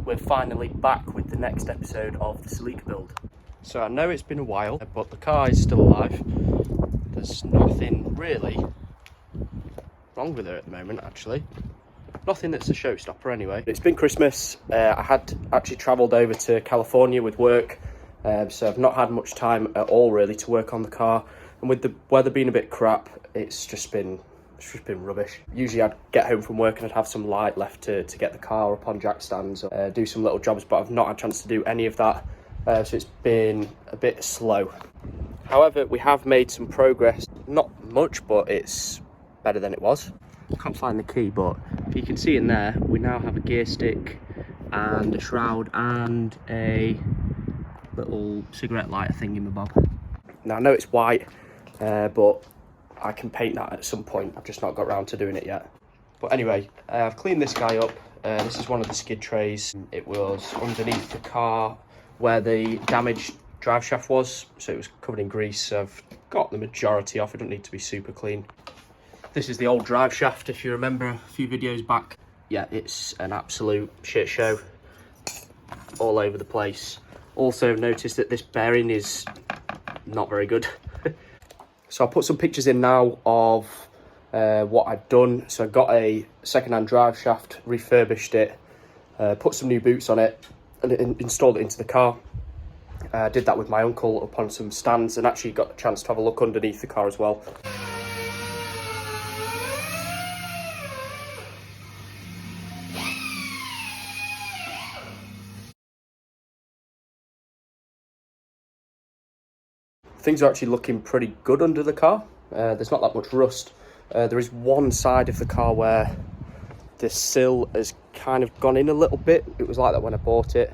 we're finally back with the next episode of the Celica build. So I know it's been a while, but the car is still alive. There's nothing really wrong with her at the moment, actually. Nothing that's a showstopper anyway. It's been Christmas. I had actually travelled over to California with work, so I've not had much time at all really to work on the car. And with the weather being a bit crap, it's just been rubbish. Usually I'd get home from work and I'd have some light left to get the car up on jack stands, or do some little jobs, but I've not had a chance to do any of that, so it's been a bit slow. However, we have made some progress. Not much, but it's better than it was. I can't find the key, but if you can see in there, we now have a gear stick and a shroud and a little cigarette lighter thingamabob. Now I know it's white, but I can paint that at some point. I've just not got around to doing it yet. But anyway, I've cleaned this guy up. This is one of the skid trays. It was underneath the car where the damaged drive shaft was, so it was covered in grease. So I've got the majority off. It doesn't need to be super clean. This is the old drive shaft, if you remember a few videos back. Yeah, it's an absolute shit show all over the place. Also noticed that this bearing is not very good. So I'll put some pictures in now of what I've done. So I got a second-hand drive shaft, refurbished it, put some new boots on it, and installed it into the car. I did that with my uncle up on some stands, and actually got a chance to have a look underneath the car as well. Things are actually looking pretty good under the car. There's not that much rust. There is one side of the car where the sill has kind of gone in a little bit. It was like that when I bought it.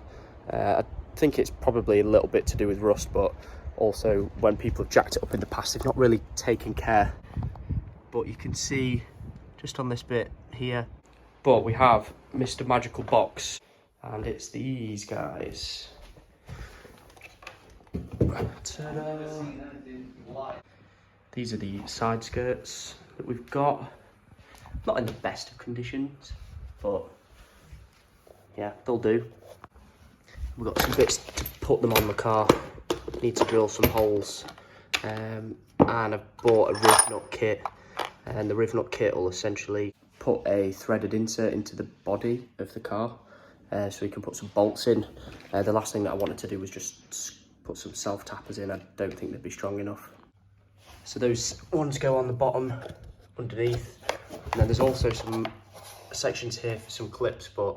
I think it's probably a little bit to do with rust, but also when people have jacked it up in the past, they've not really taken care. But you can see just on this bit here. But we have Mr. Magical Box, and it's these guys. Ta-da. These are the side skirts that we've got. Not in the best of conditions, but yeah, they'll do. We've got some bits to put them on the car. Need to drill some holes, and I've bought a riv nut kit, and the riv nut kit will essentially put a threaded insert into the body of the car, so you can put some bolts in. The last thing that I wanted to do was just put some self-tappers in. I don't think they'd be strong enough. So those ones go on the bottom underneath, and then there's also some sections here for some clips, but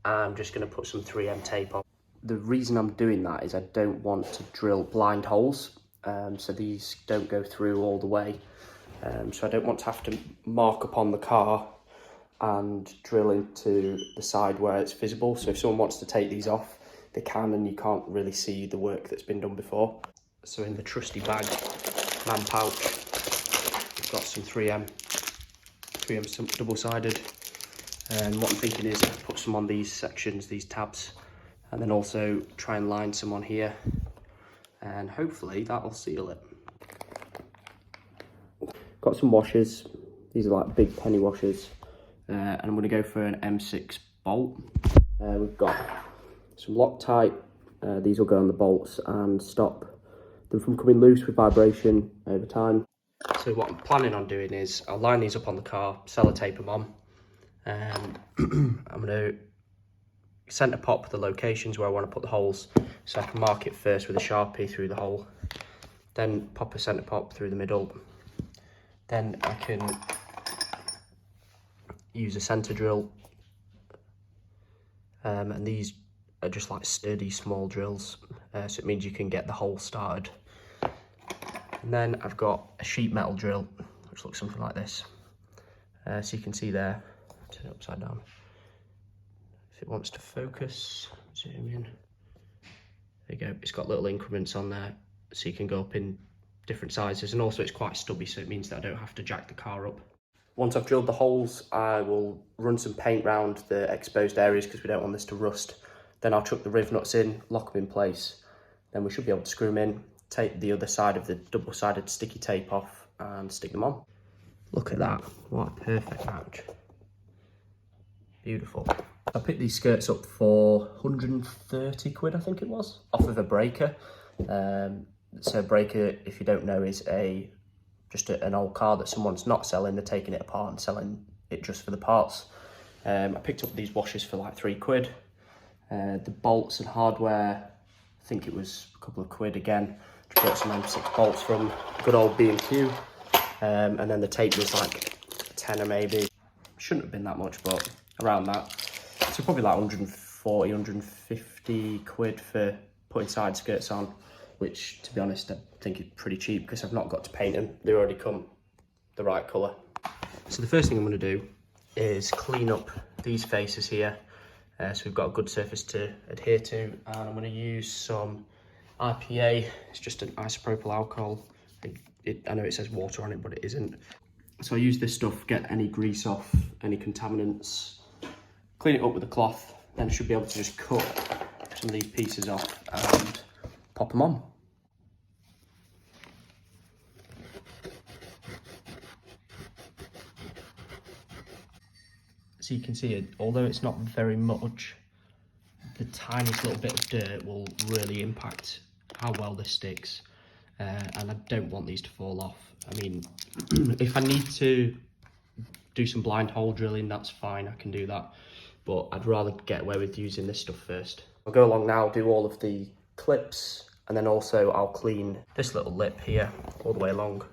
I'm just going to put some 3M tape on. The reason I'm doing that is I don't want to drill blind holes, so these don't go through all the way, so I don't want to have to mark up on the car and drill into the side where it's visible. So if someone wants to take these off, they can, and you can't really see the work that's been done before. So in the trusty bag, man pouch, we've got some 3M some double-sided, and what I'm thinking is I'll put some on these sections, these tabs, and then also try and line some on here, and hopefully that'll seal it. Got some washers. These are like big penny washers, and I'm going to go for an M6 bolt. We've got some Loctite. These will go on the bolts and stop them from coming loose with vibration over time. So what I'm planning on doing is I'll line these up on the car, sellotape them on, and I'm going to centre pop the locations where I want to put the holes, so I can mark it first with a Sharpie through the hole, then pop a centre pop through the middle, then I can use a centre drill, and these are just like sturdy small drills, so it means you can get the hole started. And then I've got a sheet metal drill, which looks something like this. So you can see there, turn it upside down. If it wants to focus, zoom in. There you go, it's got little increments on there, so you can go up in different sizes, and also it's quite stubby, so it means that I don't have to jack the car up. Once I've drilled the holes, I will run some paint round the exposed areas because we don't want this to rust. Then I'll chuck the riv nuts in, lock them in place. Then we should be able to screw them in, take the other side of the double-sided sticky tape off and stick them on. Look at that, what a perfect match. Beautiful. I picked these skirts up for 130 quid, I think it was, off of a breaker. So breaker, if you don't know, is just an old car that someone's not selling. They're taking it apart and selling it just for the parts. I picked up these washers for like 3 quid. The bolts and hardware, I think it was a couple of quid again. Just bought some M6 bolts from good old B&Q. And then the tape was like a tenner maybe. Shouldn't have been that much, but around that. So probably like 140, 150 quid for putting side skirts on, which to be honest, I think is pretty cheap because I've not got to paint them. They already come the right colour. So the first thing I'm going to do is clean up these faces here. So we've got a good surface to adhere to, and I'm going to use some IPA. It's just an isopropyl alcohol. I know it says water on it, but it isn't. So I use this stuff, get any grease off, any contaminants, clean it up with a cloth, then I should be able to just cut some of these pieces off and pop them on. So you can see it, although it's not very much, the tiniest little bit of dirt will really impact how well this sticks. And I don't want these to fall off. I mean, if I need to do some blind hole drilling, that's fine, I can do that. But I'd rather get away with using this stuff first. I'll go along now, do all of the clips, and then also I'll clean this little lip here all the way along.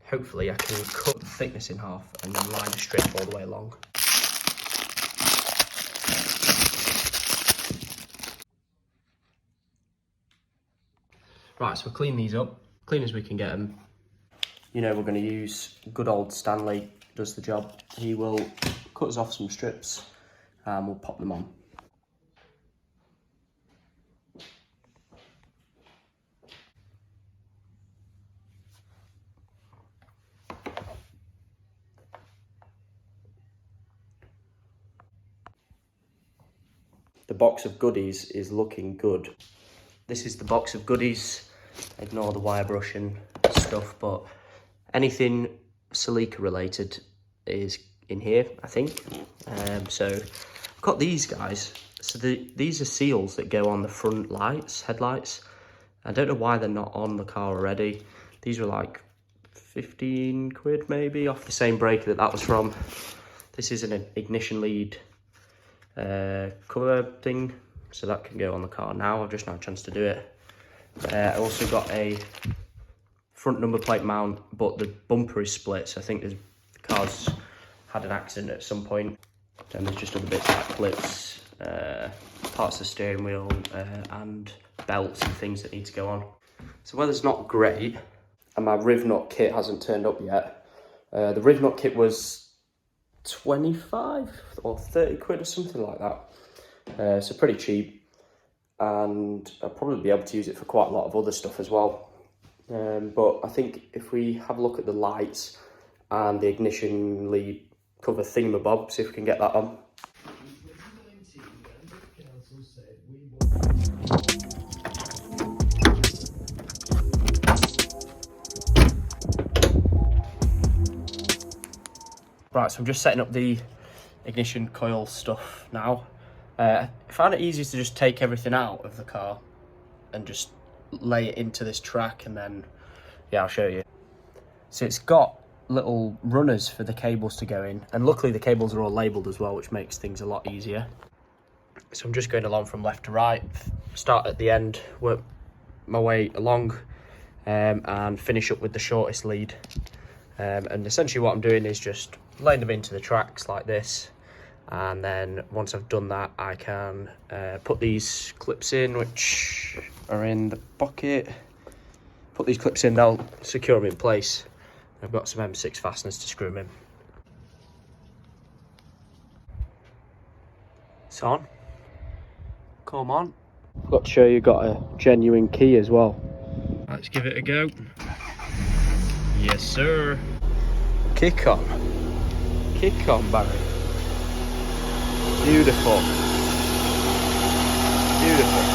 Hopefully I can cut the thickness in half and then line a strip all the way along. Right, so we'll clean these up, clean as we can get them. You know, we're going to use good old Stanley, does the job. He will cut us off some strips and we'll pop them on. The box of goodies is looking good. This is the box of goodies. Ignore the wire brush and stuff, but anything Celica related is in here, I think. So I've got these guys. So these are seals that go on the front lights, headlights. I don't know why they're not on the car already. These were like 15 quid maybe off the same breaker that was from. This is an ignition lead cover thing, so that can go on the car now. I've just not had a chance to do it. I also got a front number plate mount, but the bumper is split, so I think the car's had an accident at some point. Then there's just other bits like clips, parts of the steering wheel, and belts and things that need to go on. So weather's not great, and my riv nut kit hasn't turned up yet. The riv nut kit was 25 or 30 quid or something like that. So pretty cheap. And I'll probably be able to use it for quite a lot of other stuff as well. But I think if we have a look at the lights and the ignition lead cover thingamabob, see if we can get that on. Right, so I'm just setting up the ignition coil stuff now. I found it easiest to just take everything out of the car and just lay it into this track, and then, yeah, I'll show you. So it's got little runners for the cables to go in, and luckily the cables are all labelled as well, which makes things a lot easier. So I'm just going along from left to right, start at the end, work my way along, and finish up with the shortest lead. And essentially what I'm doing is just laying them into the tracks like this. And then once I've done that, I can put these clips in, which are in the pocket. Put these clips in, they'll secure them in place. I've got some M6 fasteners to screw them in. It's on. Come on. I've got to show you, got a genuine key as well. Let's give it a go. Yes, sir. Kick on. Kick on, Barry. Beautiful. Beautiful.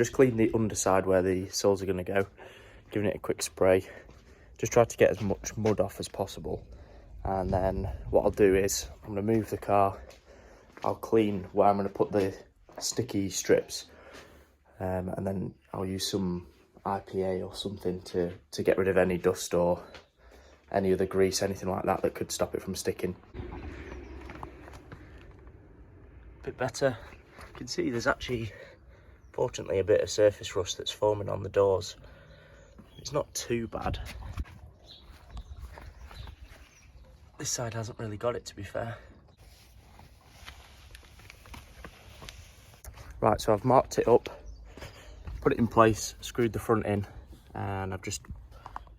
just cleaned the underside where the soles are going to go, giving it a quick spray. Just try to get as much mud off as possible. And then what I'll do is I'm going to move the car. I'll clean where I'm going to put the sticky strips. And then I'll use some IPA or something to get rid of any dust or any other grease, anything like that that could stop it from sticking. A bit better. You can see there's actually, fortunately, a bit of surface rust that's forming on the doors. It's not too bad. This side hasn't really got it, to be fair. Right, so I've marked it up, put it in place, screwed the front in, and I've just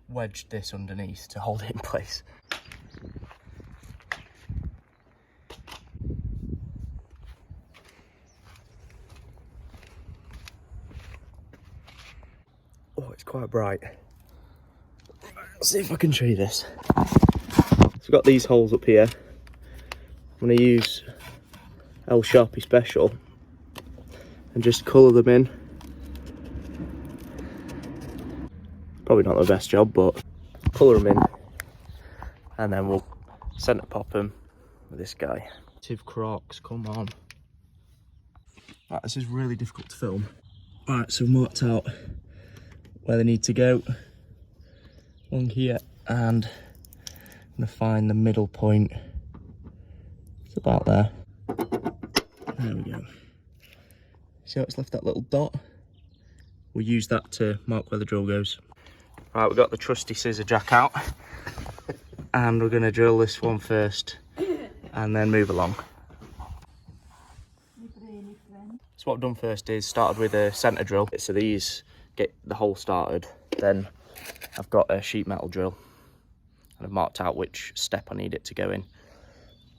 wedged this underneath to hold it in place. Oh, it's quite bright. Let's see if I can show you this. So I've got these holes up here. I'm going to use L Sharpie Special and just colour them in. Probably not the best job, but colour them in. And then we'll centre pop them with this guy. Tiv Crocs, come on. Right, this is really difficult to film. Right, so I've marked out where they need to go. One here, and I'm going to find the middle point. It's about there. There we go. See how it's left that little dot? We'll use that to mark where the drill goes. Right, we've got the trusty scissor jack out. And we're going to drill this one first and then move along. So what I've done first is started with a centre drill. So these get the hole started. Then I've got a sheet metal drill. And I've marked out which step I need it to go in.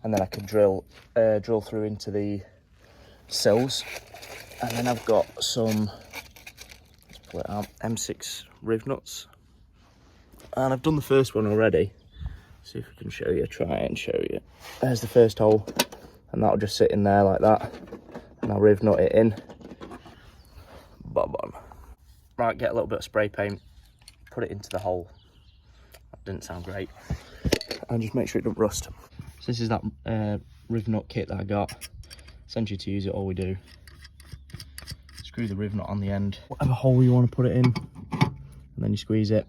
And then I can drill through into the sills. And then I've got some, let's pull it out, M6 riv nuts. And I've done the first one already. See if I can show you, try and show you. There's the first hole, and that'll just sit in there like that. And I'll riv nut it in. Bob on. Right, get a little bit of spray paint, put it into the hole. That didn't sound great. And just make sure it doesn't rust. So this is that riv nut kit that I got. Essentially to use it, all we do, screw the riv nut on the end, whatever hole you want to put it in, and then you squeeze it,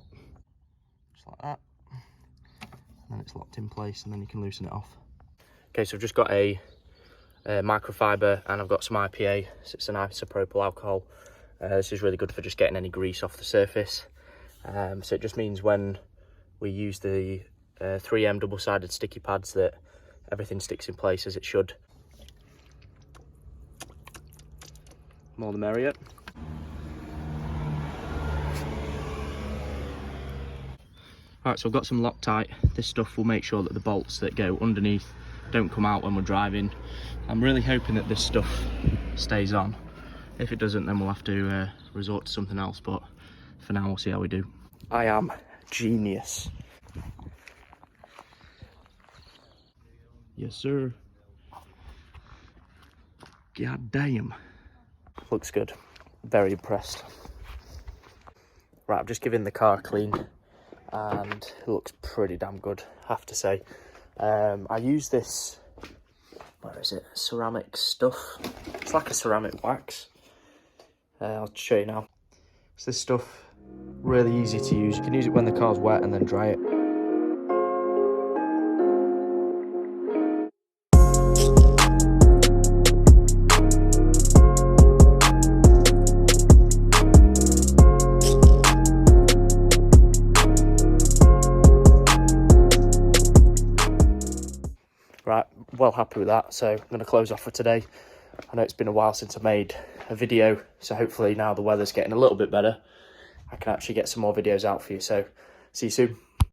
just like that. And then it's locked in place, and then you can loosen it off. Okay, so I've just got a microfiber, and I've got some IPA, so it's an isopropyl alcohol. This is really good for just getting any grease off the surface. So it just means when we use the 3M double-sided sticky pads that everything sticks in place as it should. More the merrier. Alright, so I've got some Loctite. This stuff will make sure that the bolts that go underneath don't come out when we're driving. I'm really hoping that this stuff stays on. If it doesn't, then we'll have to resort to something else, but for now we'll see how we do. I am genius. Yes, sir. God damn. Looks good. Very impressed. Right, I've just given the car a clean and it looks pretty damn good, I have to say. I use this, where is it, ceramic stuff. It's like a ceramic wax. I'll show you now. So this stuff, really easy to use. You can use it when the car's wet and then dry it. Right, well happy with that, so I'm going to close off for today. I know it's been a while since I made a video, so hopefully now the weather's getting a little bit better, I can actually get some more videos out for you, so see you soon.